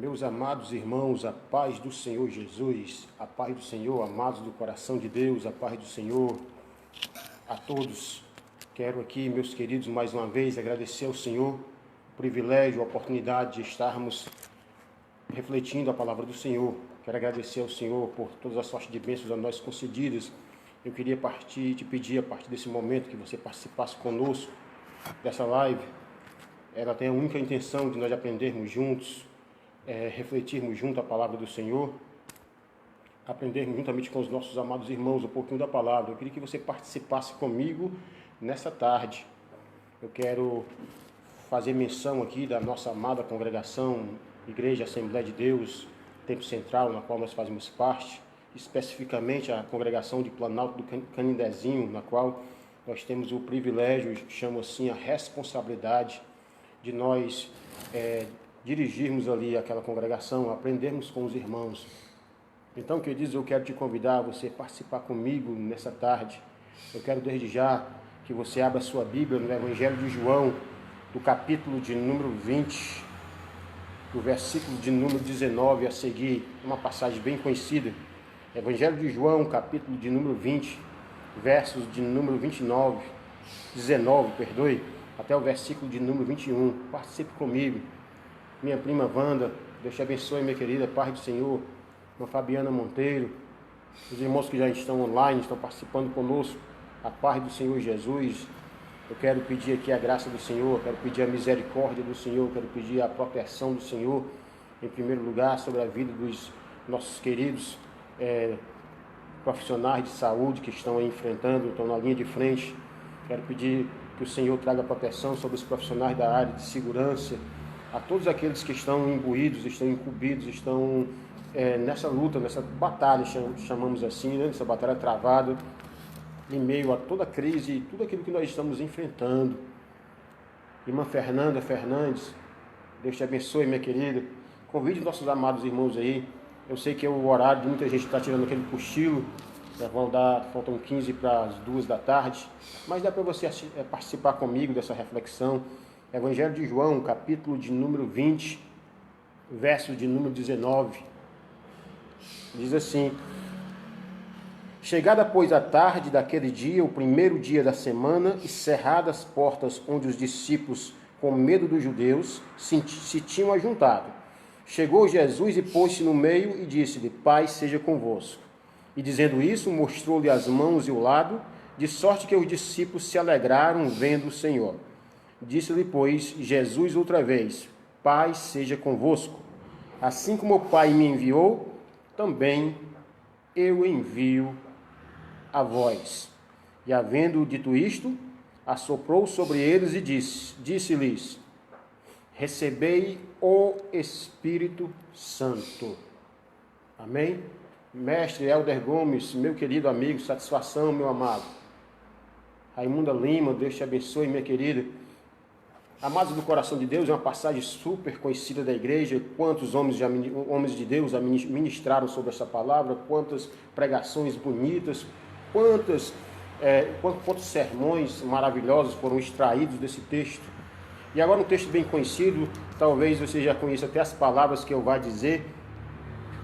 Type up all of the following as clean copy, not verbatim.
Meus amados irmãos, a paz do Senhor Jesus, a paz do Senhor, amados do coração de Deus, a paz do Senhor a todos. Quero aqui, meus queridos, mais uma vez agradecer ao Senhor o privilégio, a oportunidade de estarmos refletindo a palavra do Senhor. Quero agradecer ao Senhor por todas as sortes de bênçãos a nós concedidas. Eu queria te pedir, a partir desse momento, que você participasse conosco dessa live. Ela tem a única intenção de nós aprendermos juntos, refletirmos junto a palavra do Senhor, aprendermos juntamente com os nossos amados irmãos um pouquinho da palavra. Eu queria que você participasse comigo nessa tarde. Eu quero fazer menção aqui da nossa amada congregação, Igreja Assembleia de Deus, Tempo Central, na qual nós fazemos parte, especificamente a congregação de Planalto do Canindezinho, na qual nós temos o privilégio, chamo assim, a responsabilidade de nós dirigirmos ali aquela congregação, aprendermos com os irmãos. Então, queridos, eu quero te convidar a você participar comigo nessa tarde. Eu quero desde já que você abra sua Bíblia no Evangelho de João, do capítulo de número 20, do versículo de número 19 a seguir, uma passagem bem conhecida. Evangelho de João, capítulo de número 20, versos de número 19, até o versículo de número 21. Participe comigo. Minha prima Wanda, Deus te abençoe, minha querida, paz do Senhor. Uma Fabiana Monteiro, os irmãos que já estão online, estão participando conosco, a paz do Senhor Jesus. Eu quero pedir aqui a graça do Senhor, quero pedir a misericórdia do Senhor, quero pedir a proteção do Senhor, em primeiro lugar, sobre a vida dos nossos queridos profissionais de saúde que estão aí enfrentando, estão na linha de frente. Quero pedir que o Senhor traga proteção sobre os profissionais da área de segurança, a todos aqueles que estão imbuídos, estão incumbidos, estão nessa luta, nessa batalha, chamamos assim, né? Nessa batalha travada, em meio a toda a crise e tudo aquilo que nós estamos enfrentando. Irmã Fernanda Fernandes, Deus te abençoe, minha querida. Convide nossos amados irmãos aí. Eu sei que é o horário de muita gente está tirando aquele cochilo, faltam 15 para as 2 da tarde, mas dá para você participar comigo dessa reflexão. Evangelho de João, capítulo de número 20, verso de número 19, diz assim: chegada, pois, a tarde daquele dia, o primeiro dia da semana, e cerradas as portas onde os discípulos, com medo dos judeus, se tinham ajuntado, chegou Jesus e pôs-se no meio e disse-lhe: paz seja convosco. E dizendo isso, mostrou-lhe as mãos e o lado, de sorte que os discípulos se alegraram vendo o Senhor. Disse-lhe, pois, Jesus outra vez: paz seja convosco. Assim como o Pai me enviou, também eu envio a vós. E havendo dito isto, assoprou sobre eles e disse-lhes: recebei o Espírito Santo. Amém? Mestre Helder Gomes, meu querido amigo, satisfação, meu amado. Raimunda Lima, Deus te abençoe, minha querida. Amados do coração de Deus, é uma passagem super conhecida da igreja. Quantos homens de Deus ministraram sobre essa palavra, quantas pregações bonitas, quantos sermões maravilhosos foram extraídos desse texto. E agora um texto bem conhecido, talvez você já conheça até as palavras que eu vou dizer,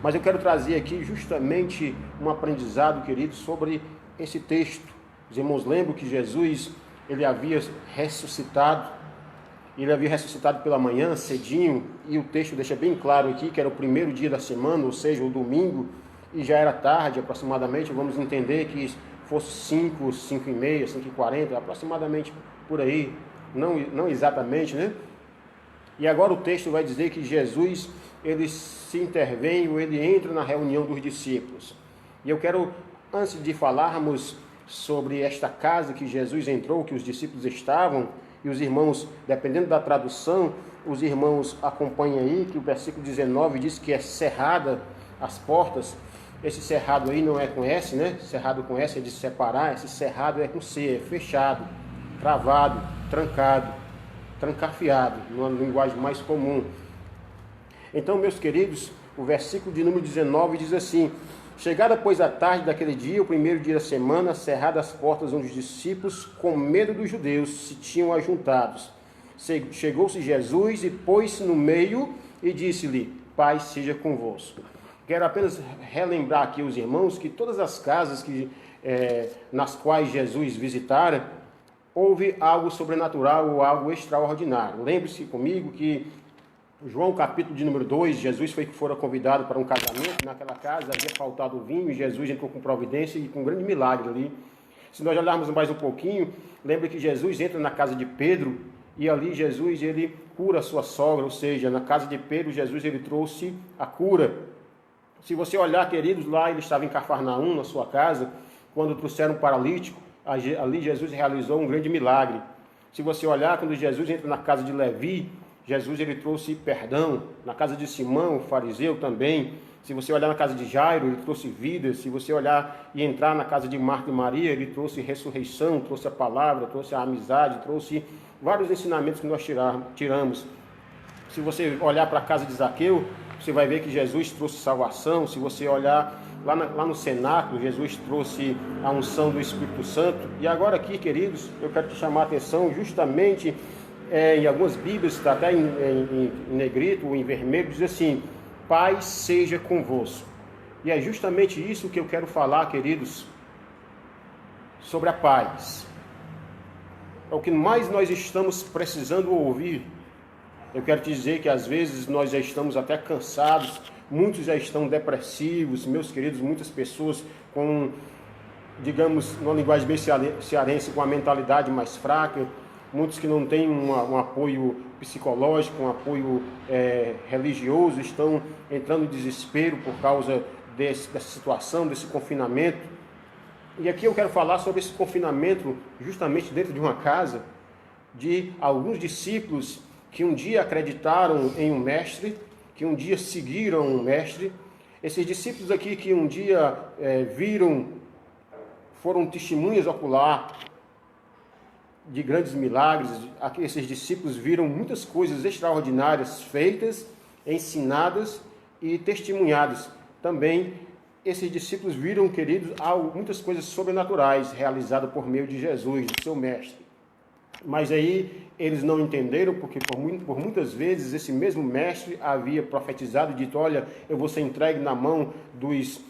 mas eu quero trazer aqui justamente um aprendizado, querido, sobre esse texto. Os irmãos lembram que Jesus, ele havia ressuscitado pela manhã, cedinho, e o texto deixa bem claro aqui que era o primeiro dia da semana, ou seja, o domingo, e já era tarde aproximadamente. Vamos entender que fosse 5, 5h30, 5h40, aproximadamente por aí, não exatamente, né? E agora o texto vai dizer que Jesus, ele se intervém, ou ele entra na reunião dos discípulos. E eu quero, antes de falarmos sobre esta casa que Jesus entrou, que os discípulos estavam, e os irmãos, dependendo da tradução, os irmãos acompanham aí, que o versículo 19 diz que é cerrada as portas. Esse cerrado aí não é com S, né? Cerrado com S é de separar, esse cerrado é com C, é fechado, travado, trancado, trancafiado, numa linguagem mais comum. Então, meus queridos, o versículo de número 19 diz assim: chegada, pois, a tarde daquele dia, o primeiro dia da semana, cerradas as portas onde os discípulos, com medo dos judeus, se tinham ajuntados. Chegou-se Jesus e pôs-se no meio e disse-lhe: paz seja convosco. Quero apenas relembrar aqui os irmãos que todas as casas nas quais Jesus visitara, houve algo sobrenatural ou algo extraordinário. Lembre-se comigo que João capítulo de número 2, Jesus fora convidado para um casamento, naquela casa havia faltado vinho, e Jesus entrou com providência e com um grande milagre ali. Se nós olharmos mais um pouquinho, lembre que Jesus entra na casa de Pedro, e ali Jesus ele cura a sua sogra, ou seja, na casa de Pedro, Jesus ele trouxe a cura. Se você olhar, queridos, lá ele estava em Cafarnaum, na sua casa, quando trouxeram um paralítico, ali Jesus realizou um grande milagre. Se você olhar, quando Jesus entra na casa de Levi, Jesus ele trouxe perdão. Na casa de Simão, o fariseu também. Se você olhar na casa de Jairo, ele trouxe vida. Se você olhar e entrar na casa de Marta e Maria, ele trouxe ressurreição, trouxe a palavra, trouxe a amizade, trouxe vários ensinamentos que nós tiramos. Se você olhar para a casa de Zaqueu, você vai ver que Jesus trouxe salvação. Se você olhar lá no cenáculo, Jesus trouxe a unção do Espírito Santo. E agora aqui, queridos, eu quero te chamar a atenção justamente em algumas Bíblias, está até em negrito ou em vermelho, diz assim: paz seja convosco. E é justamente isso que eu quero falar, queridos, sobre a paz. É o que mais nós estamos precisando ouvir. Eu quero te dizer que às vezes nós já estamos até cansados, muitos já estão depressivos, meus queridos, muitas pessoas com, digamos, numa linguagem bem cearense, com a mentalidade mais fraca, muitos que não têm um apoio psicológico, um apoio religioso, estão entrando em desespero por causa dessa situação, desse confinamento. E aqui eu quero falar sobre esse confinamento justamente dentro de uma casa, de alguns discípulos que um dia acreditaram em um mestre, que um dia seguiram um mestre. Esses discípulos aqui que um dia foram testemunhas ocular de grandes milagres. Aqui esses discípulos viram muitas coisas extraordinárias feitas, ensinadas e testemunhadas. Também esses discípulos viram, queridos, muitas coisas sobrenaturais realizadas por meio de Jesus, do seu mestre. Mas aí eles não entenderam, porque por muitas vezes esse mesmo mestre havia profetizado e dito: olha, eu vou ser entregue na mão dos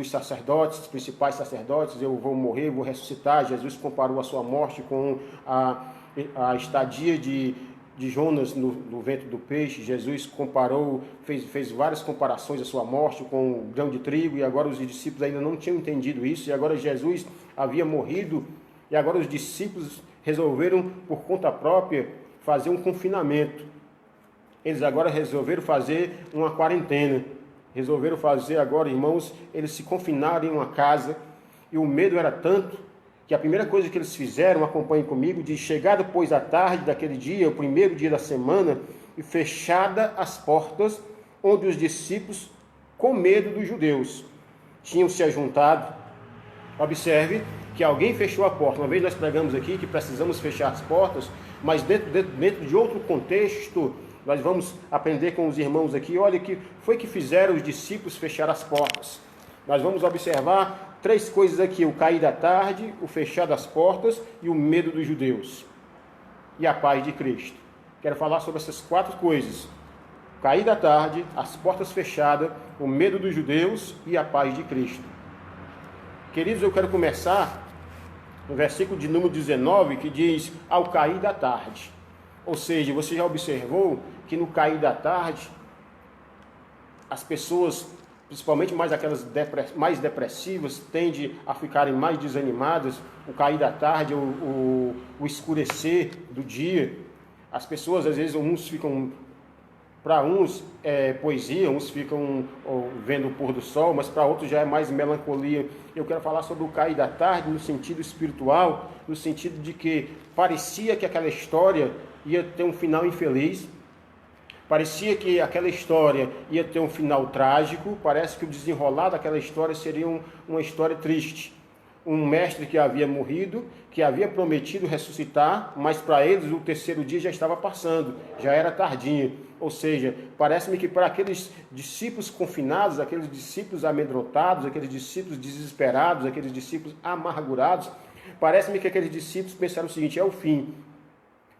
sacerdotes, dos principais sacerdotes, eu vou morrer, vou ressuscitar. Jesus comparou a sua morte com a estadia de Jonas no ventre do peixe. Jesus comparou, fez várias comparações à sua morte com o grão de trigo, e agora os discípulos ainda não tinham entendido isso, e agora Jesus havia morrido, e agora os discípulos resolveram, por conta própria, fazer um confinamento. Eles agora resolveram fazer uma quarentena. Resolveram fazer agora, irmãos, eles se confinaram em uma casa, e o medo era tanto que a primeira coisa que eles fizeram, acompanhem comigo, de chegar depois da tarde daquele dia, o primeiro dia da semana, e fechada as portas, onde os discípulos, com medo dos judeus, tinham se ajuntado. Observe que alguém fechou a porta. Uma vez nós pregamos aqui que precisamos fechar as portas, mas dentro de outro contexto, nós vamos aprender com os irmãos aqui. Olha, que foi que fizeram os discípulos fechar as portas. Nós vamos observar 3 coisas aqui: o cair da tarde, o fechar das portas e o medo dos judeus. E a paz de Cristo. Quero falar sobre essas 4 coisas: o cair da tarde, as portas fechadas, o medo dos judeus e a paz de Cristo. Queridos, eu quero começar no versículo de número 19, que diz: ao cair da tarde. Ou seja, você já observou que no cair da tarde, as pessoas, principalmente mais aquelas mais depressivas, tendem a ficarem mais desanimadas. O cair da tarde, o escurecer do dia. As pessoas, às vezes, uns ficam... Para uns é poesia, uns ficam vendo o pôr do sol, mas para outros já é mais melancolia. Eu quero falar sobre o cair da tarde no sentido espiritual, no sentido de que parecia que aquela história ia ter um final infeliz, parecia que aquela história ia ter um final trágico, parece que o desenrolar daquela história seria uma história triste. Um mestre que havia morrido, que havia prometido ressuscitar, mas para eles o 3º dia já estava passando, já era tardinha. Ou seja, parece-me que para aqueles discípulos confinados, aqueles discípulos amedrontados, aqueles discípulos desesperados, aqueles discípulos amargurados, parece-me que aqueles discípulos pensaram o seguinte: é o fim.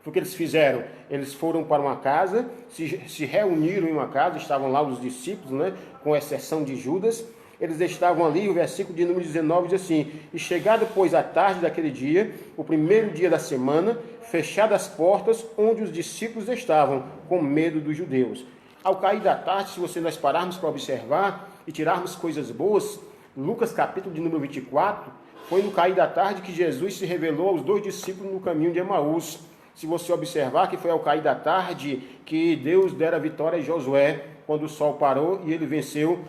Foi o que eles fizeram. Eles foram para uma casa, se reuniram em uma casa, estavam lá os discípulos, né, com exceção de Judas. Eles estavam ali, o versículo de número 19 diz assim: e chegado, pois, a tarde daquele dia, o primeiro dia da semana, fechadas as portas onde os discípulos estavam, com medo dos judeus. Ao cair da tarde, se nós pararmos para observar e tirarmos coisas boas, Lucas capítulo de número 24, foi no cair da tarde que Jesus se revelou aos 2 discípulos no caminho de Emaús. Se você observar que foi ao cair da tarde que Deus dera a vitória a Josué, quando o sol parou e ele venceu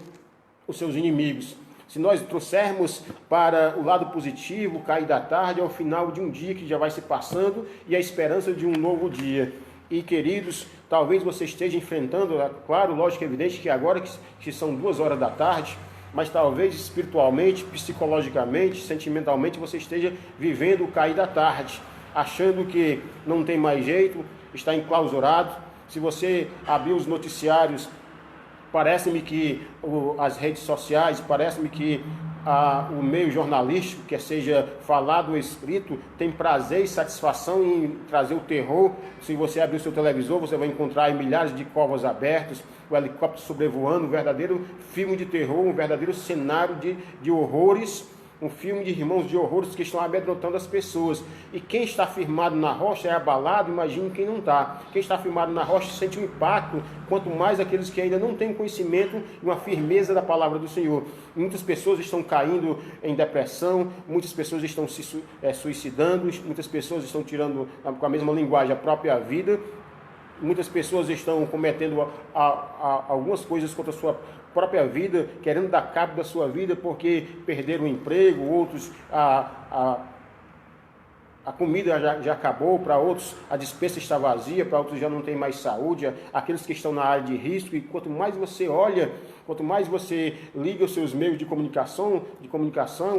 os seus inimigos. Se nós trouxermos para o lado positivo, o cair da tarde é o final de um dia que já vai se passando e a esperança de um novo dia. E, queridos, talvez você esteja enfrentando, claro, lógico, evidente que agora que são 2 horas da tarde, mas talvez espiritualmente, psicologicamente, sentimentalmente, você esteja vivendo o cair da tarde, achando que não tem mais jeito, está enclausurado. Se você abrir os noticiários, parece-me que as redes sociais, parece-me que o meio jornalístico, quer seja falado ou escrito, tem prazer e satisfação em trazer o terror. Se você abrir o seu televisor, você vai encontrar milhares de covas abertas, o helicóptero sobrevoando, um verdadeiro filme de terror, um verdadeiro cenário de horrores, um filme de irmãos de horrores que estão amedrontando as pessoas. E quem está firmado na rocha é abalado, imagine quem não está. Quem está firmado na rocha sente um impacto, quanto mais aqueles que ainda não têm conhecimento e uma firmeza da palavra do Senhor. Muitas pessoas estão caindo em depressão, muitas pessoas estão se suicidando, muitas pessoas estão tirando, com a mesma linguagem, a própria vida. Muitas pessoas estão cometendo algumas coisas contra a sua própria vida, querendo dar cabo da sua vida porque perderam o emprego, outros a comida já acabou, para outros a despensa está vazia, para outros já não tem mais saúde, aqueles que estão na área de risco. E quanto mais você olha, quanto mais você liga os seus meios de comunicação,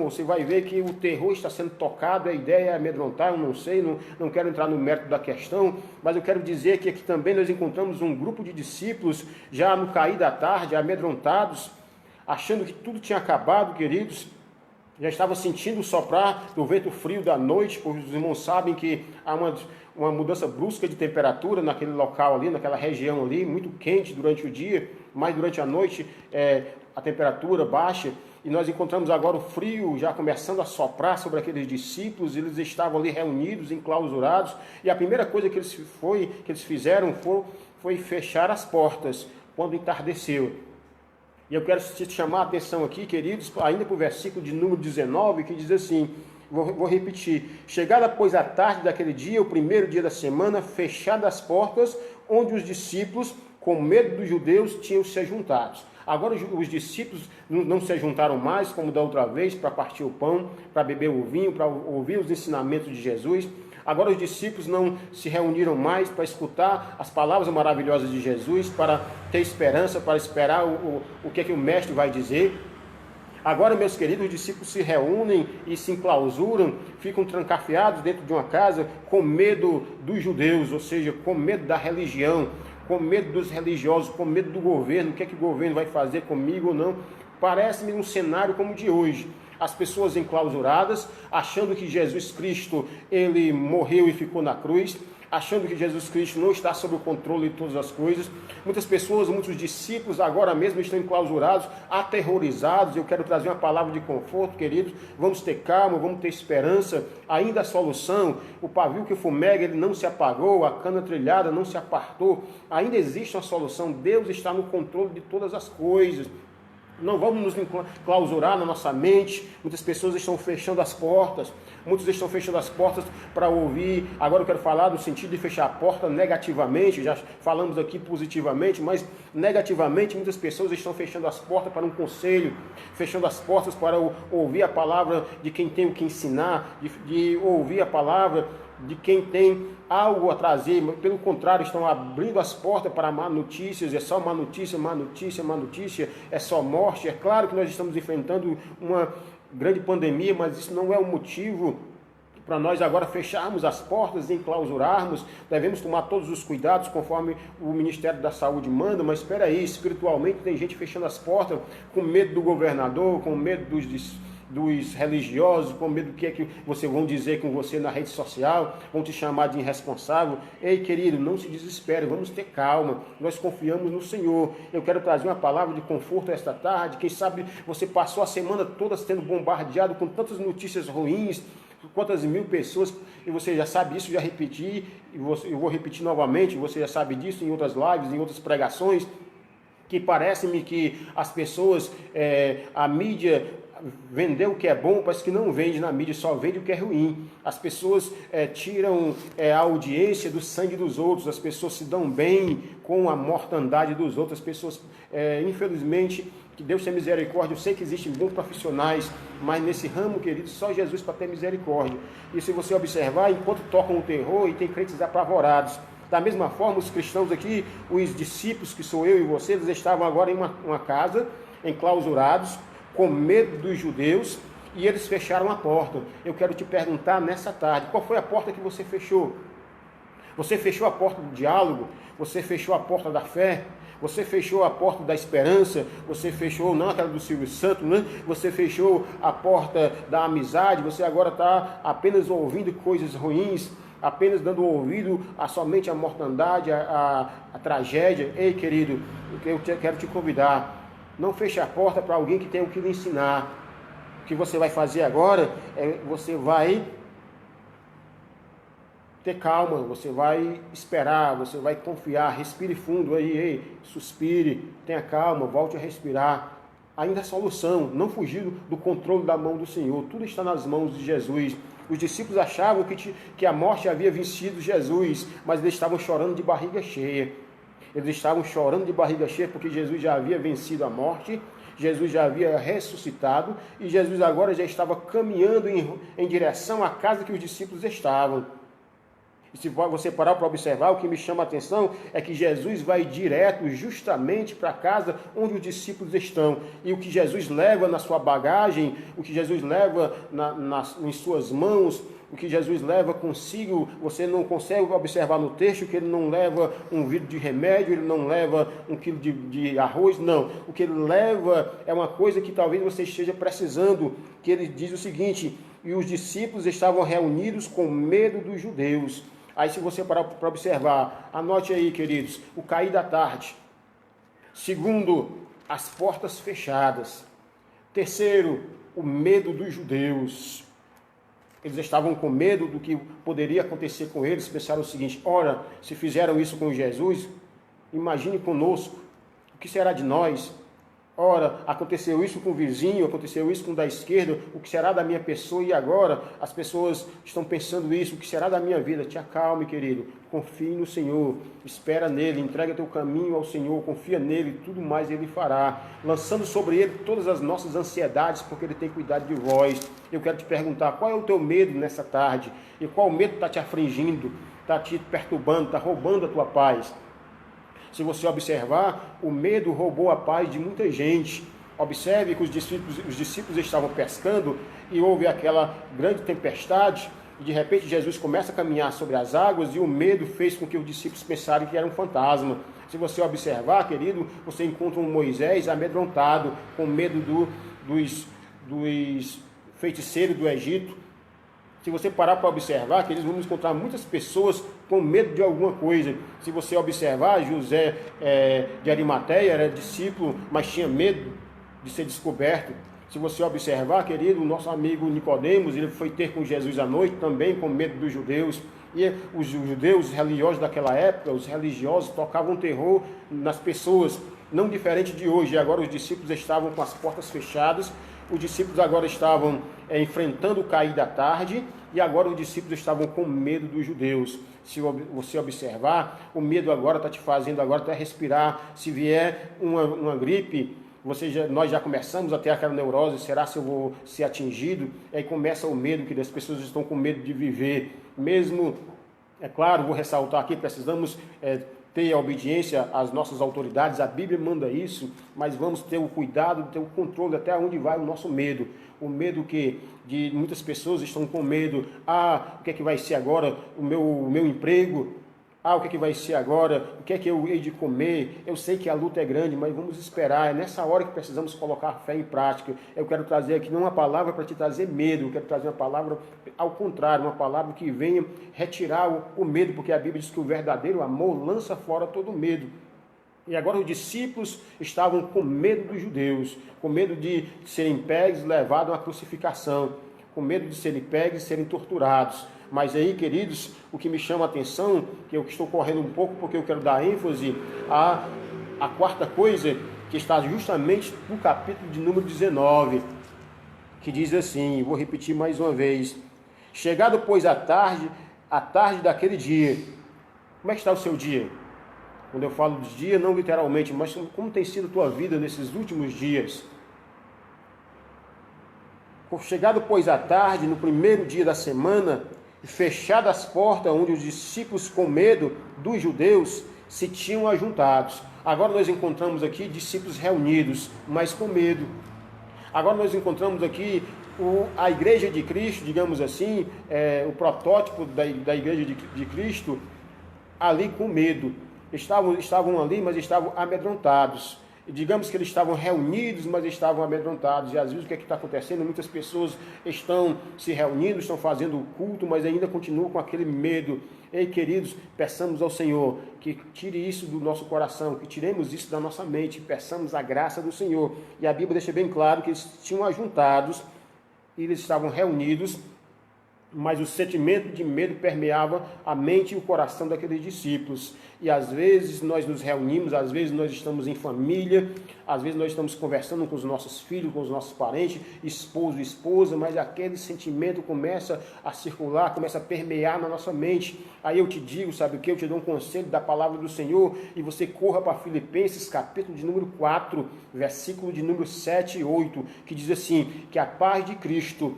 você vai ver que o terror está sendo tocado. A ideia é amedrontar, eu não sei, não quero entrar no mérito da questão, mas eu quero dizer que aqui também nós encontramos um grupo de discípulos já no cair da tarde, amedrontados, achando que tudo tinha acabado, queridos. Já estava sentindo o soprar do vento frio da noite, porque os irmãos sabem que há uma mudança brusca de temperatura naquele local ali, naquela região ali, muito quente durante o dia, mas durante a noite a temperatura baixa. E nós encontramos agora o frio já começando a soprar sobre aqueles discípulos. Eles estavam ali reunidos, enclausurados, e a primeira coisa que eles fizeram foi fechar as portas quando entardeceu. E eu quero te chamar a atenção aqui, queridos, ainda para o versículo de número 19, que diz assim, vou repetir: chegada, pois, a tarde daquele dia, o primeiro dia da semana, fechadas as portas, onde os discípulos, com medo dos judeus, tinham se juntado. Agora os discípulos não se juntaram mais, como da outra vez, para partir o pão, para beber o vinho, para ouvir os ensinamentos de Jesus. Agora os discípulos não se reuniram mais para escutar as palavras maravilhosas de Jesus, para ter esperança, para esperar o que é que o mestre vai dizer. Agora, meus queridos, os discípulos se reúnem e se enclausuram, ficam trancafiados dentro de uma casa com medo dos judeus, ou seja, com medo da religião, com medo dos religiosos, com medo do governo. O que é que o governo vai fazer comigo ou não? Parece-me um cenário como o de hoje. As pessoas enclausuradas, achando que Jesus Cristo, ele morreu e ficou na cruz, achando que Jesus Cristo não está sob o controle de todas as coisas. Muitas pessoas, muitos discípulos agora mesmo estão enclausurados, aterrorizados. Eu quero trazer uma palavra de conforto, queridos. Vamos ter calma, vamos ter esperança. Ainda a solução, o pavio que fumega, ele não se apagou, a cana trilhada não se apartou. Ainda existe uma solução. Deus está no controle de todas as coisas. Não vamos nos clausurar na nossa mente. Muitas pessoas estão fechando as portas. Muitos estão fechando as portas para ouvir. Agora eu quero falar no sentido de fechar a porta negativamente. Já falamos aqui positivamente, mas negativamente muitas pessoas estão fechando as portas para um conselho, fechando as portas para ouvir a palavra de quem tem o que ensinar, de ouvir a palavra de quem tem algo a trazer. Pelo contrário, estão abrindo as portas para má notícias. É só má notícia, má notícia, má notícia, é só morte. É claro que nós estamos enfrentando uma grande pandemia, mas isso não é um motivo para nós agora fecharmos as portas e enclausurarmos. Devemos tomar todos os cuidados conforme o Ministério da Saúde manda, mas espera aí, espiritualmente tem gente fechando as portas com medo do governador, com medo dos religiosos, com medo do que é que você vão dizer com você na rede social, vão te chamar de irresponsável. Ei, querido, não se desespere, vamos ter calma, nós confiamos no Senhor. Eu quero trazer uma palavra de conforto esta tarde. Quem sabe você passou a semana toda sendo bombardeado com tantas notícias ruins, quantas mil pessoas, e você já sabe isso, já repeti, eu vou repetir novamente, você já sabe disso em outras lives, em outras pregações, que parece-me que as pessoas, a mídia vendeu o que é bom, parece que não vende na mídia, só vende o que é ruim. As pessoas tiram a audiência do sangue dos outros, as pessoas se dão bem com a mortandade dos outros, as pessoas, infelizmente, que Deus tenha misericórdia. Eu sei que existem bons profissionais, mas nesse ramo, querido, só Jesus para ter misericórdia. E se você observar, enquanto tocam o terror, e tem crentes apavorados. Da mesma forma, os cristãos aqui, os discípulos, que sou eu e você, eles estavam agora em uma casa, enclausurados, com medo dos judeus, e eles fecharam a porta. Eu quero te perguntar nessa tarde, qual foi a porta que você fechou? Você fechou a porta do diálogo? Você fechou a porta da fé? Você fechou a porta da esperança? Você fechou, não aquela do Silvio Santos, né? Você fechou a porta da amizade? Você agora está apenas ouvindo coisas ruins, apenas dando ouvido a somente a mortandade, a tragédia? Ei, querido, eu quero te convidar. Não feche a porta para alguém que tem o que lhe ensinar. O que você vai fazer agora você vai ter calma, você vai esperar, você vai confiar, respire fundo aí, suspire, tenha calma, volte a respirar. Ainda há solução, não fugir do controle da mão do Senhor, tudo está nas mãos de Jesus. Os discípulos achavam que a morte havia vencido Jesus, mas eles estavam chorando de barriga cheia. Eles estavam chorando de barriga cheia porque Jesus já havia vencido a morte, Jesus já havia ressuscitado e Jesus agora já estava caminhando em direção à casa que os discípulos estavam. E se você parar para observar, o que me chama a atenção é que Jesus vai direto justamente para a casa onde os discípulos estão. E o que Jesus leva na sua bagagem, o que Jesus leva em suas mãos, o que Jesus leva consigo, você não consegue observar no texto que ele não leva um vidro de remédio, ele não leva um quilo de arroz, não. O que ele leva é uma coisa que talvez você esteja precisando, que ele diz o seguinte: e os discípulos estavam reunidos com medo dos judeus. Aí se você parar para observar, anote aí, queridos, o cair da tarde. Segundo, as portas fechadas. Terceiro, o medo dos judeus. Eles estavam com medo do que poderia acontecer com eles. Pensaram o seguinte: ora, se fizeram isso com Jesus, imagine conosco, o que será de nós? Ora, aconteceu isso com o vizinho, aconteceu isso com o da esquerda, o que será da minha pessoa? E agora as pessoas estão pensando isso, o que será da minha vida? Te acalme, querido, confie no Senhor, espera nele, entrega teu caminho ao Senhor, confia nele, tudo mais ele fará, lançando sobre ele todas as nossas ansiedades, porque ele tem cuidado de vós. Eu quero te perguntar, qual é o teu medo nessa tarde? E qual medo está te afligindo, está te perturbando, está roubando a tua paz? Se você observar, o medo roubou a paz de muita gente. Observe que os discípulos estavam pescando e houve aquela grande tempestade e de repente Jesus começa a caminhar sobre as águas e o medo fez com que os discípulos pensassem que era um fantasma. Se você observar, querido, você encontra um Moisés amedrontado, com medo dos feiticeiros do Egito. Se você parar para observar, que eles vão encontrar muitas pessoas com medo de alguma coisa. Se você observar, José de Arimateia era discípulo, mas tinha medo de ser descoberto. Se você observar, querido, o nosso amigo Nicodemos, ele foi ter com Jesus à noite, também com medo dos judeus. E os judeus religiosos daquela época, os religiosos tocavam terror nas pessoas, não diferente de hoje. E agora os discípulos estavam com as portas fechadas. Os discípulos agora estavam enfrentando o cair da tarde e agora os discípulos estavam com medo dos judeus. Se você observar, o medo agora está te fazendo agora até respirar. Se vier uma gripe, nós já começamos a ter aquela neurose, será se eu vou ser atingido? Aí começa o medo, que as pessoas estão com medo de viver. Mesmo, é claro, vou ressaltar aqui, precisamos ter a obediência às nossas autoridades, a Bíblia manda isso, mas vamos ter o cuidado, ter o controle até onde vai o nosso medo. O medo de muitas pessoas estão com medo. O que é que vai ser agora? O meu emprego. Ah, o que vai ser agora? O que é que eu hei de comer? Eu sei que a luta é grande, mas vamos esperar. É nessa hora que precisamos colocar a fé em prática. Eu quero trazer aqui não uma palavra para te trazer medo, eu quero trazer uma palavra ao contrário, uma palavra que venha retirar o medo, porque a Bíblia diz que o verdadeiro amor lança fora todo medo. E agora os discípulos estavam com medo dos judeus, com medo de serem pegos e levados à crucificação, com medo de serem pegos e serem torturados. Mas aí, queridos, o que me chama a atenção, que eu estou correndo um pouco porque eu quero dar ênfase à quarta coisa, que está justamente no capítulo de número 19, que diz assim, vou repetir mais uma vez: chegado, pois, a tarde daquele dia. Como é que está o seu dia? Quando eu falo de dia, não literalmente, mas como tem sido a tua vida nesses últimos dias? Chegado, pois, à tarde, no primeiro dia da semana, fechadas as portas, onde os discípulos, com medo dos judeus, se tinham ajuntados. Agora nós encontramos aqui discípulos reunidos, mas com medo. Agora nós encontramos aqui a igreja de Cristo, digamos assim, o protótipo da igreja de Cristo, ali com medo. Estavam ali, mas estavam amedrontados. Digamos que eles estavam reunidos, mas estavam amedrontados. E às vezes o que é que está acontecendo? Muitas pessoas estão se reunindo, estão fazendo o culto, mas ainda continuam com aquele medo. Ei, queridos, peçamos ao Senhor que tire isso do nosso coração, que tiremos isso da nossa mente, peçamos a graça do Senhor. E a Bíblia deixa bem claro que eles tinham ajuntados, e eles estavam reunidos, mas o sentimento de medo permeava a mente e o coração daqueles discípulos. E às vezes nós nos reunimos, às vezes nós estamos em família, às vezes nós estamos conversando com os nossos filhos, com os nossos parentes, esposo e esposa, mas aquele sentimento começa a circular, começa a permear na nossa mente. Aí eu te digo, sabe o que? Eu te dou um conselho da palavra do Senhor, e você corra para Filipenses, capítulo de número 4, versículo de número 7 e 8, que diz assim, que a paz de Cristo,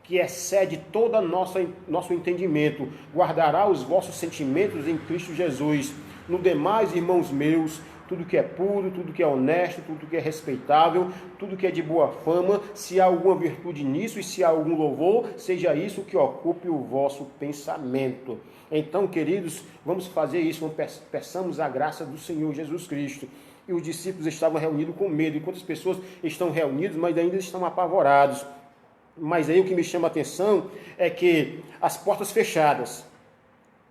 que excede todo nosso entendimento, guardará os vossos sentimentos em Cristo Jesus. No demais, irmãos meus, tudo que é puro, tudo que é honesto, tudo que é respeitável, tudo que é de boa fama, se há alguma virtude nisso e se há algum louvor, seja isso que ocupe o vosso pensamento. Então, queridos, vamos fazer isso, peçamos a graça do Senhor Jesus Cristo. E os discípulos estavam reunidos com medo, enquanto as pessoas estão reunidas, mas ainda estão apavorados. Mas aí o que me chama a atenção é que as portas fechadas,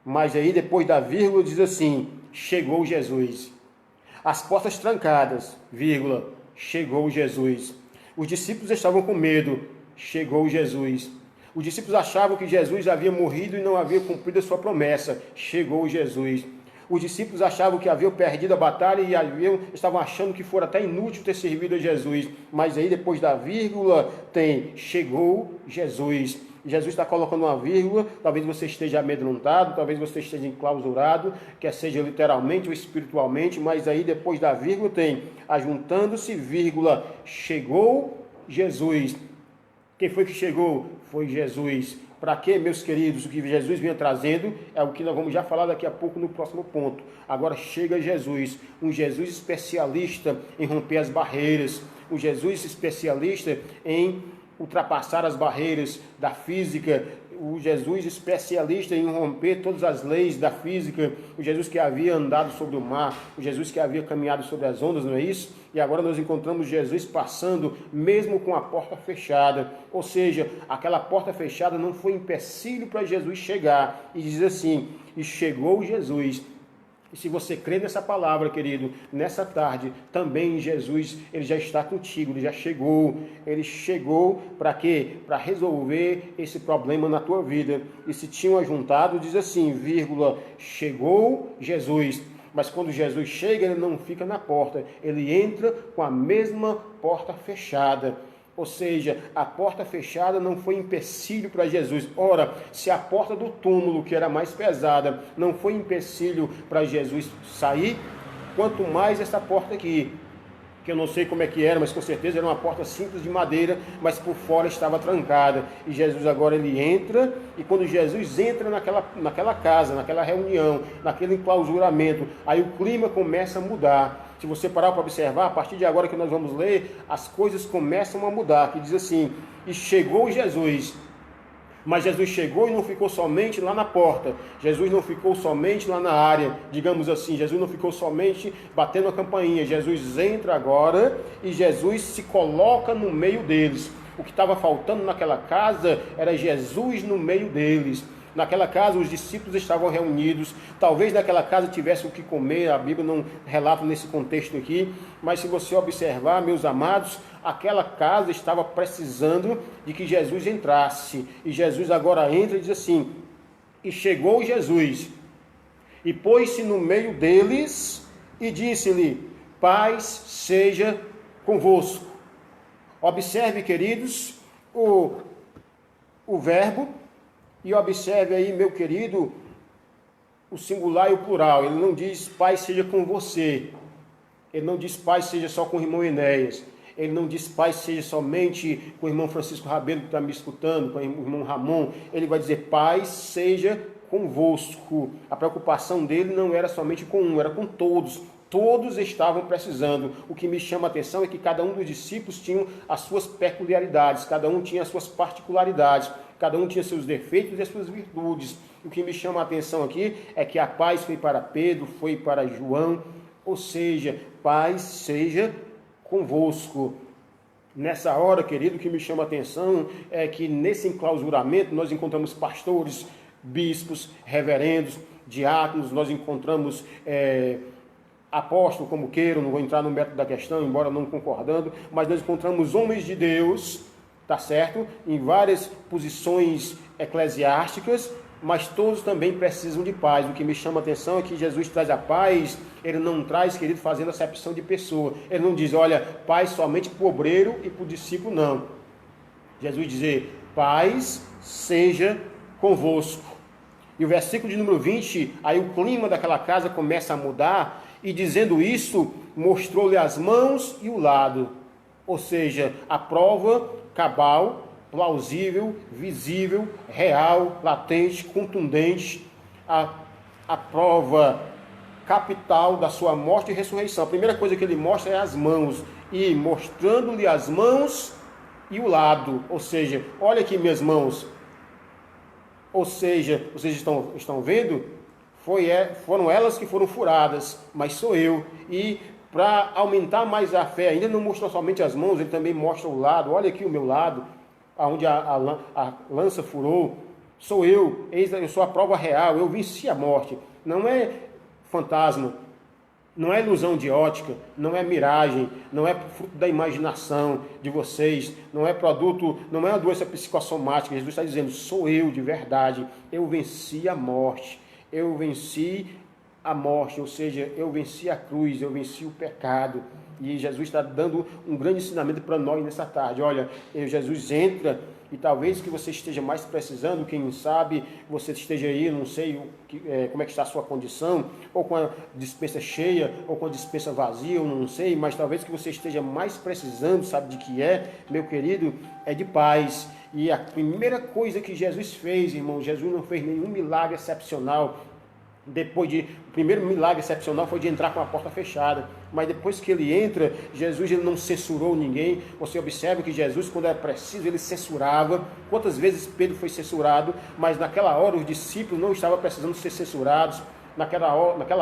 mas aí depois da vírgula diz assim, chegou Jesus. As portas trancadas, vírgula, chegou Jesus. Os discípulos estavam com medo, chegou Jesus. Os discípulos achavam que Jesus havia morrido e não havia cumprido a sua promessa, chegou Jesus. Os discípulos achavam que haviam perdido a batalha e estavam achando que fora até inútil ter servido a Jesus. Mas aí depois da vírgula tem chegou Jesus. Jesus está colocando uma vírgula, talvez você esteja amedrontado, talvez você esteja enclausurado, quer seja literalmente ou espiritualmente, mas aí depois da vírgula tem ajuntando-se, vírgula, chegou Jesus. Quem foi que chegou? Foi Jesus. Para quê, meus queridos? O que Jesus vinha trazendo é o que nós vamos já falar daqui a pouco no próximo ponto. Agora chega Jesus, um Jesus especialista em romper as barreiras, um Jesus especialista em ultrapassar as barreiras da física, o Jesus especialista em romper todas as leis da física, o Jesus que havia andado sobre o mar, o Jesus que havia caminhado sobre as ondas, não é isso? E agora nós encontramos Jesus passando mesmo com a porta fechada, ou seja, aquela porta fechada não foi empecilho para Jesus chegar, e diz assim, e chegou Jesus. E se você crê nessa palavra, querido, nessa tarde, também Jesus, ele já está contigo, ele chegou para quê? Para resolver esse problema na tua vida. E se tinham ajuntado, diz assim, vírgula, chegou Jesus. Mas quando Jesus chega, ele não fica na porta, ele entra com a mesma porta fechada. Ou seja, a porta fechada não foi empecilho para Jesus. Ora, se a porta do túmulo, que era mais pesada, não foi empecilho para Jesus sair, quanto mais essa porta aqui, que eu não sei como é que era, mas com certeza era uma porta simples de madeira, mas por fora estava trancada. E Jesus agora ele entra, e quando Jesus entra naquela casa, naquela reunião, naquele enclausuramento, aí o clima começa a mudar. Se você parar para observar, a partir de agora que nós vamos ler, as coisas começam a mudar, que diz assim, e chegou Jesus. Mas Jesus chegou e não ficou somente lá na porta. Jesus não ficou somente lá na área, digamos assim. Jesus não ficou somente batendo a campainha. Jesus entra agora e Jesus se coloca no meio deles. O que estava faltando naquela casa era Jesus no meio deles. Naquela casa os discípulos estavam reunidos, talvez naquela casa tivesse o que comer, a Bíblia não relata nesse contexto aqui, mas se você observar, meus amados, aquela casa estava precisando de que Jesus entrasse, e Jesus agora entra e diz assim, e chegou Jesus, e pôs-se no meio deles, e disse-lhe, paz seja convosco. Observe, queridos, o verbo, e observe aí, meu querido, o singular e o plural. Ele não diz paz seja com você. Ele não diz paz seja só com o irmão Enéas. Ele não diz paz seja somente com o irmão Francisco Rabelo que está me escutando, com o irmão Ramon. Ele vai dizer paz seja convosco. A preocupação dele não era somente com um, era com todos. Todos estavam precisando. O que me chama a atenção é que cada um dos discípulos tinha as suas peculiaridades, cada um tinha as suas particularidades, cada um tinha seus defeitos e as suas virtudes. O que me chama a atenção aqui é que a paz foi para Pedro, foi para João, ou seja, paz seja convosco. Nessa hora, querido, o que me chama a atenção é que nesse enclausuramento nós encontramos pastores, bispos, reverendos, diáconos, nós encontramos apóstolo, como queiram, não vou entrar no método da questão, embora não concordando, mas nós encontramos homens de Deus, tá certo? Em várias posições eclesiásticas, mas todos também precisam de paz. O que me chama a atenção é que Jesus traz a paz, ele não traz, querido, fazendo acepção de pessoa. Ele não diz, olha, paz somente para o obreiro e para o discípulo, não. Jesus dizer, paz seja convosco. E o versículo de número 20, aí o clima daquela casa começa a mudar, e dizendo isso, mostrou-lhe as mãos e o lado. Ou seja, a prova cabal, plausível, visível, real, latente, contundente, a prova capital da sua morte e ressurreição. A primeira coisa que ele mostra é as mãos, e mostrando-lhe as mãos e o lado. Ou seja, olha aqui minhas mãos. Ou seja, vocês estão vendo? Foram elas que foram furadas, mas sou eu. E para aumentar mais a fé, ainda não mostrou somente as mãos, ele também mostra o lado. Olha aqui o meu lado, onde a lança furou. Sou eu, eu sou a prova real, eu venci a morte. Não é fantasma, não é ilusão de ótica, não é miragem, não é fruto da imaginação de vocês, não é produto, não é uma doença psicossomática. Jesus está dizendo, sou eu de verdade, eu venci a morte. Eu venci a morte, ou seja, eu venci a cruz, eu venci o pecado. E Jesus está dando um grande ensinamento para nós nessa tarde. Olha, Jesus entra e talvez que você esteja mais precisando, quem sabe você esteja aí, não sei como é que está a sua condição, ou com a despensa cheia, ou com a despensa vazia, eu não sei, mas talvez que você esteja mais precisando, sabe de que é, meu querido, é de paz. E a primeira coisa que Jesus fez, irmão, Jesus não fez nenhum milagre excepcional. O primeiro milagre excepcional foi de entrar com a porta fechada. Mas depois que ele entra, Jesus ele não censurou ninguém. Você observa que Jesus, quando era preciso, ele censurava. Quantas vezes Pedro foi censurado, mas naquela hora os discípulos não estavam precisando ser censurados. Naquela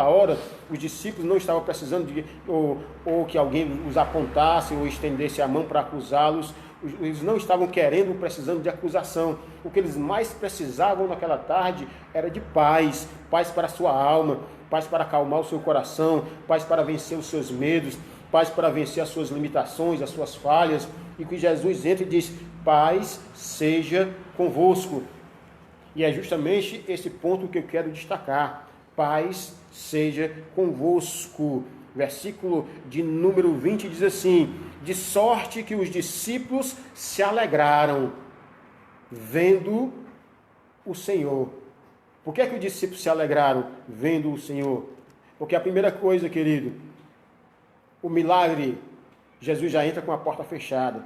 hora, os discípulos não estavam precisando ou que alguém os apontasse ou estendesse a mão para acusá-los. Eles não estavam precisando de acusação. O que eles mais precisavam naquela tarde era de paz. Paz para a sua alma, paz para acalmar o seu coração, paz para vencer os seus medos, paz para vencer as suas limitações, as suas falhas. E que Jesus entra e diz, paz seja convosco. E é justamente esse ponto que eu quero destacar. Paz seja convosco. Versículo de número 20 diz assim, de sorte que os discípulos se alegraram vendo o Senhor. Por que é que os discípulos se alegraram vendo o Senhor? Porque a primeira coisa, querido, o milagre, Jesus já entra com a porta fechada.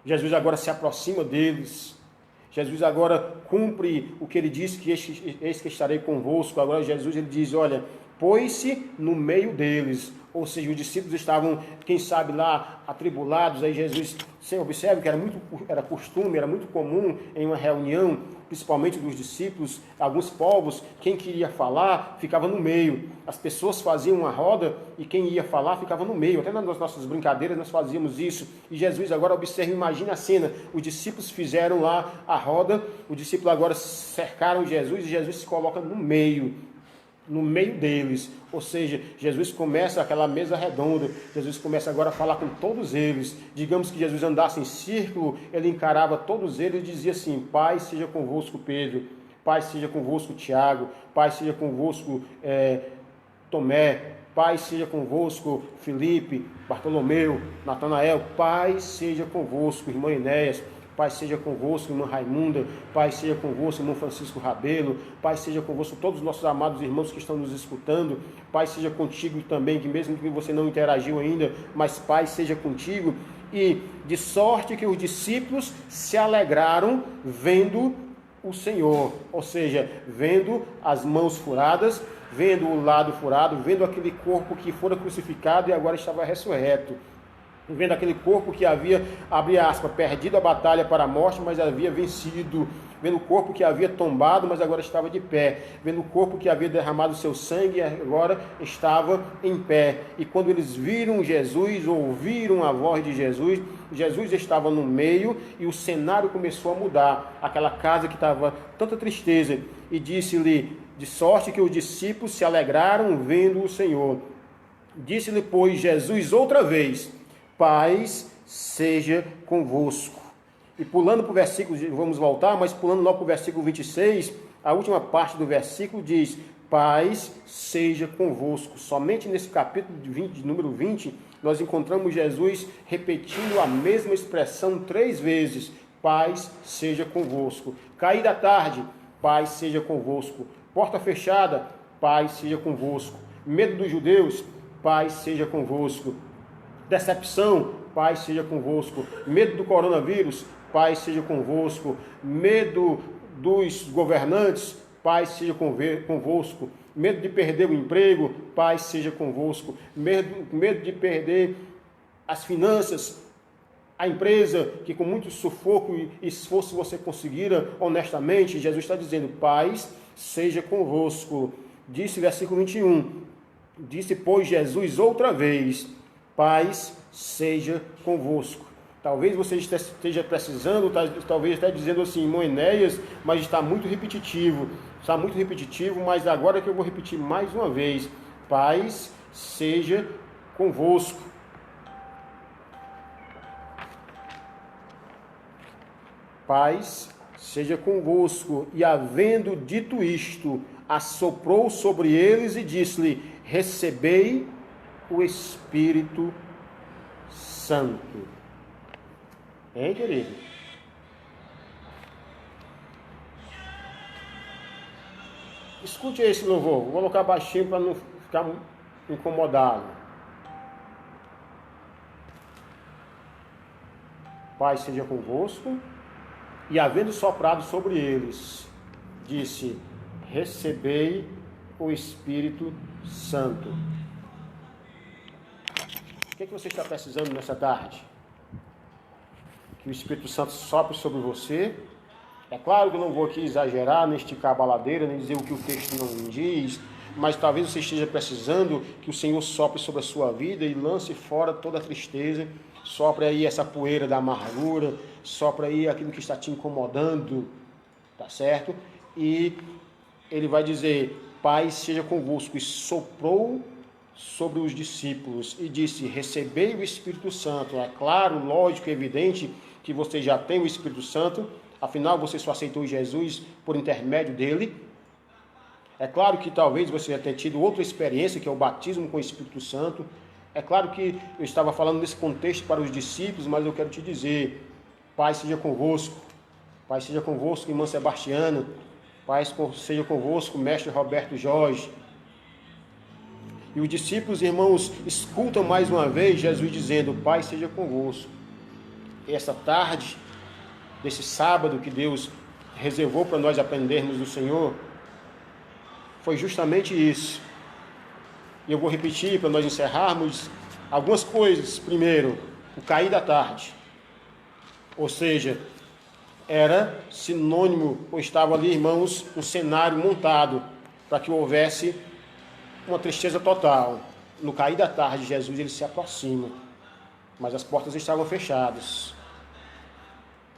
Jesus agora se aproxima deles. Jesus agora cumpre o que ele disse, que eis que estarei convosco. Agora Jesus ele diz, olha, pôs-se no meio deles. Ou seja, os discípulos estavam, quem sabe lá, atribulados. Aí Jesus, você observa que era costume, era muito comum em uma reunião, principalmente dos discípulos, alguns povos, quem queria falar ficava no meio. As pessoas faziam uma roda e quem ia falar ficava no meio. Até nas nossas brincadeiras nós fazíamos isso. E Jesus agora observa, imagina a cena. Os discípulos fizeram lá a roda, os discípulos agora cercaram Jesus e Jesus se coloca no meio deles, ou seja, Jesus começa aquela mesa redonda, Jesus começa agora a falar com todos eles. Digamos que Jesus andasse em círculo, ele encarava todos eles e dizia assim, Pai seja convosco Pedro, Pai seja convosco Tiago, Pai seja convosco Tomé, Pai seja convosco Filipe, Bartolomeu, Natanael, Pai seja convosco irmão Enéas, Pai seja convosco, irmã Raimunda, Pai seja convosco, irmão Francisco Rabelo, Pai seja convosco todos os nossos amados irmãos que estão nos escutando, Pai seja contigo também, que mesmo que você não interagiu ainda, mas Pai seja contigo, e de sorte que os discípulos se alegraram vendo o Senhor, ou seja, vendo as mãos furadas, vendo o lado furado, vendo aquele corpo que fora crucificado e agora estava ressurreto. Vendo aquele corpo que havia, abre aspas, perdido a batalha para a morte, mas havia vencido. Vendo o corpo que havia tombado, mas agora estava de pé. Vendo o corpo que havia derramado seu sangue, agora estava em pé. E quando eles viram Jesus, ouviram a voz de Jesus, Jesus estava no meio e o cenário começou a mudar. Aquela casa que estava tanta tristeza. E disse-lhe, de sorte que os discípulos se alegraram vendo o Senhor. Disse-lhe, pois, Jesus outra vez, paz seja convosco. E pulando para o versículo, vamos voltar, mas pulando logo para o versículo 26, a última parte do versículo diz, paz seja convosco. Somente nesse capítulo de número 20, nós encontramos Jesus repetindo a mesma expressão 3 vezes, paz seja convosco. Cair da tarde, paz seja convosco. Porta fechada, paz seja convosco. Medo dos judeus, paz seja convosco. Decepção, paz seja convosco. Medo do coronavírus, paz seja convosco. Medo dos governantes, paz seja convosco. Medo de perder o emprego, paz seja convosco. Medo de perder as finanças, a empresa que com muito sufoco e esforço você conseguira honestamente, Jesus está dizendo, paz seja convosco. Disse versículo 21, disse, pois, Jesus outra vez, paz seja convosco. Talvez você esteja precisando, talvez até dizendo assim, irmão Enéas, mas está muito repetitivo, mas agora que eu vou repetir mais uma vez, paz seja convosco. Paz seja convosco. E havendo dito isto, assoprou sobre eles e disse-lhe, recebei o Espírito Santo. Hein, querido? Escute esse louvor. Vou colocar baixinho para não ficar incomodado. Paz seja convosco. E havendo soprado sobre eles, disse, recebei o Espírito Santo. O que é que você está precisando nessa tarde? Que o Espírito Santo sopre sobre você. É claro que eu não vou aqui exagerar, nem esticar a baladeira, nem dizer o que o texto não diz, mas talvez você esteja precisando que o Senhor sopre sobre a sua vida e lance fora toda a tristeza, sopre aí essa poeira da amargura, sopre aí aquilo que está te incomodando, tá certo? E ele vai dizer, paz seja convosco, e soprou sobre os discípulos e disse, recebei o Espírito Santo. É claro, lógico, evidente que você já tem o Espírito Santo, afinal você só aceitou Jesus por intermédio dele. É claro que talvez você já tenha tido outra experiência, que é o batismo com o Espírito Santo. É claro que eu estava falando nesse contexto para os discípulos, mas eu quero te dizer, paz seja convosco. Paz seja convosco, irmã Sebastiana. Paz seja convosco, mestre Roberto Jorge. E os discípulos, irmãos, escutam mais uma vez Jesus dizendo, paz seja convosco. E essa tarde, desse sábado que Deus reservou para nós aprendermos do Senhor foi justamente isso. E eu vou repetir para nós encerrarmos algumas coisas. Primeiro, o cair da tarde. Ou seja, era sinônimo, ou estava ali, irmãos, um cenário montado para que houvesse uma tristeza total. No cair da tarde, Jesus ele se aproxima, mas as portas estavam fechadas.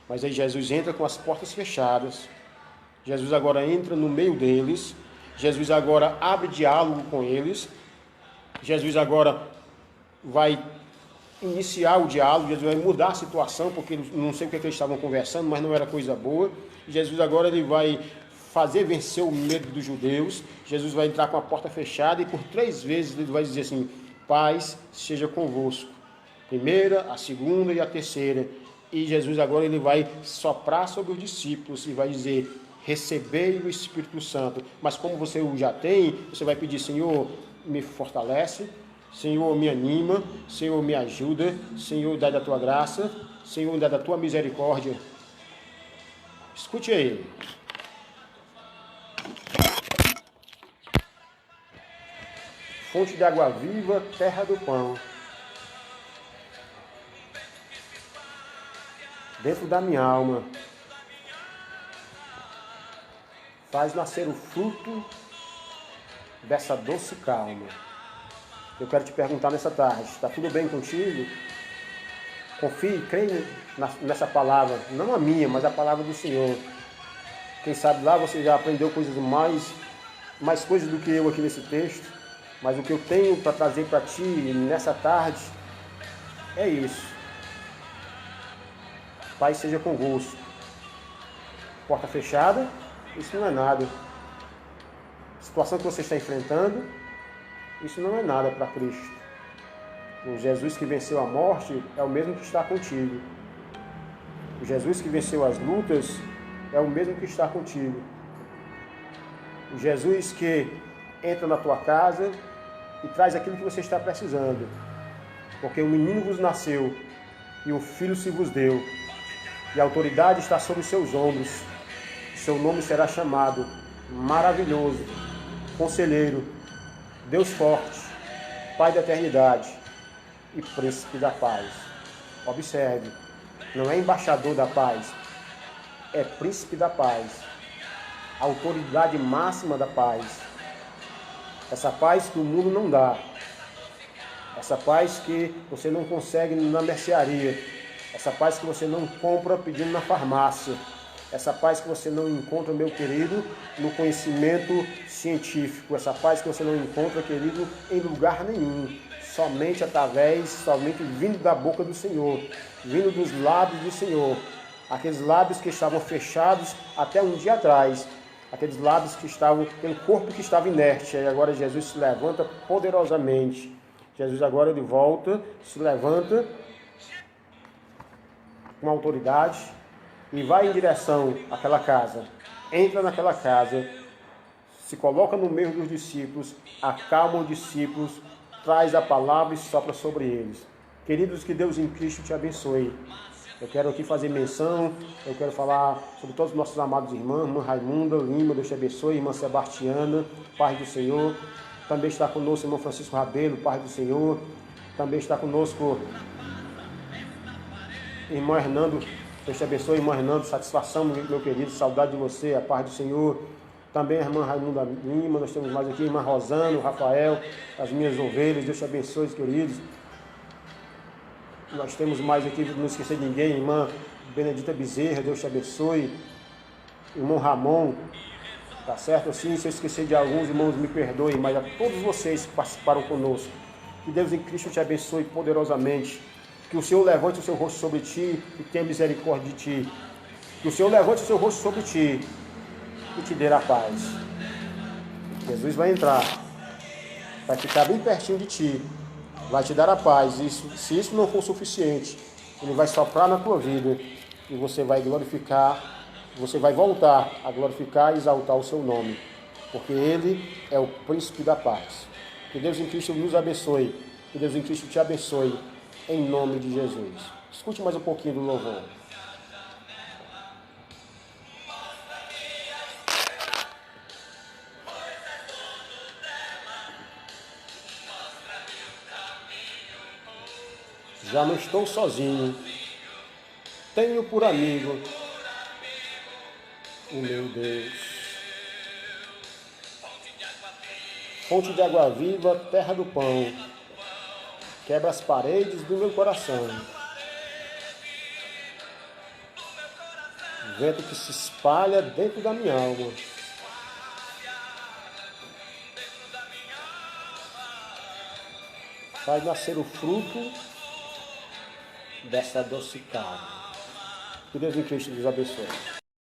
Mas aí Jesus entra com as portas fechadas. Jesus agora entra no meio deles. Jesus agora abre diálogo com eles. Jesus agora vai iniciar o diálogo. Jesus vai mudar a situação, porque não sei o que eles estavam conversando, mas não era coisa boa. Jesus agora ele vai fazer vencer o medo dos judeus. Jesus vai entrar com a porta fechada e por 3 vezes ele vai dizer assim: paz seja convosco. Primeira, a segunda e a terceira. E Jesus agora ele vai soprar sobre os discípulos e vai dizer: recebei o Espírito Santo. Mas como você o já tem, você vai pedir: Senhor, me fortalece, Senhor, me anima, Senhor, me ajuda, Senhor, dá da tua graça, Senhor, dá da tua misericórdia. Escute aí. Fonte de água viva, terra do pão. Dentro da minha alma, faz nascer o fruto dessa doce calma. Eu quero te perguntar nessa tarde, está tudo bem contigo? Confie, creia nessa palavra, não a minha, mas a palavra do Senhor. Quem sabe lá você já aprendeu coisas mais coisas do que eu aqui nesse texto, mas o que eu tenho para trazer para ti nessa tarde é isso. Pai seja convosco. Porta fechada, isso não é nada. Situação que você está enfrentando, isso não é nada para Cristo. O Jesus que venceu a morte é o mesmo que está contigo. O Jesus que venceu as lutas é o mesmo que está contigo. O Jesus que entra na tua casa e traz aquilo que você está precisando. Porque o menino vos nasceu e o filho se vos deu. E a autoridade está sobre os seus ombros. Seu nome será chamado Maravilhoso, Conselheiro, Deus Forte, Pai da Eternidade e Príncipe da Paz. Observe, não é embaixador da paz, é Príncipe da Paz, a autoridade máxima da paz. Essa paz que o mundo não dá, essa paz que você não consegue na mercearia, essa paz que você não compra pedindo na farmácia, essa paz que você não encontra, meu querido, no conhecimento científico, essa paz que você não encontra, querido, em lugar nenhum, somente vindo da boca do Senhor, vindo dos lábios do Senhor, aqueles lábios que estavam fechados até um dia atrás, aqueles lábios que estavam, aquele corpo que estava inerte, e agora Jesus se levanta poderosamente. Jesus agora ele volta, se levanta com autoridade e vai em direção àquela casa. Entra naquela casa, se coloca no meio dos discípulos, acalma os discípulos, traz a palavra e sopra sobre eles. Queridos, que Deus em Cristo te abençoe. Eu quero aqui fazer menção, eu quero falar sobre todos os nossos amados irmãos, irmã Raimunda Lima, Deus te abençoe, irmã Sebastiana, Paz do Senhor. Também está conosco o irmão Francisco Rabelo, Paz do Senhor. Também está conosco irmão Hernando, Deus te abençoe, irmão Hernando, satisfação, meu querido, saudade de você, a paz do Senhor. Também a irmã Raimunda Lima, nós temos mais aqui, irmã Rosana, Rafael, as minhas ovelhas, Deus te abençoe, queridos. Nós temos mais aqui, não esquecer de ninguém, irmã Benedita Bezerra, Deus te abençoe. Irmão Ramon, tá certo? Assim, se eu esquecer de alguns irmãos, me perdoem, mas a todos vocês que participaram conosco, que Deus em Cristo te abençoe poderosamente. Que o Senhor levante o seu rosto sobre ti e tenha misericórdia de ti. Que o Senhor levante o seu rosto sobre ti e te dê a paz. Jesus vai entrar, vai ficar bem pertinho de ti, vai te dar a paz. Se isso não for suficiente, Ele vai soprar na tua vida e você vai glorificar, você vai voltar a glorificar e exaltar o seu nome, porque Ele é o príncipe da paz. Que Deus em Cristo nos abençoe, que Deus em Cristo te abençoe, em nome de Jesus. Escute mais um pouquinho do louvor. Já não estou sozinho. Tenho por amigo o meu Deus. Fonte de água viva, terra do pão. Quebra as paredes do meu coração. Vento que se espalha dentro da minha alma. Faz nascer o fruto dessa adocicada. Que Deus em Cristo nos abençoe.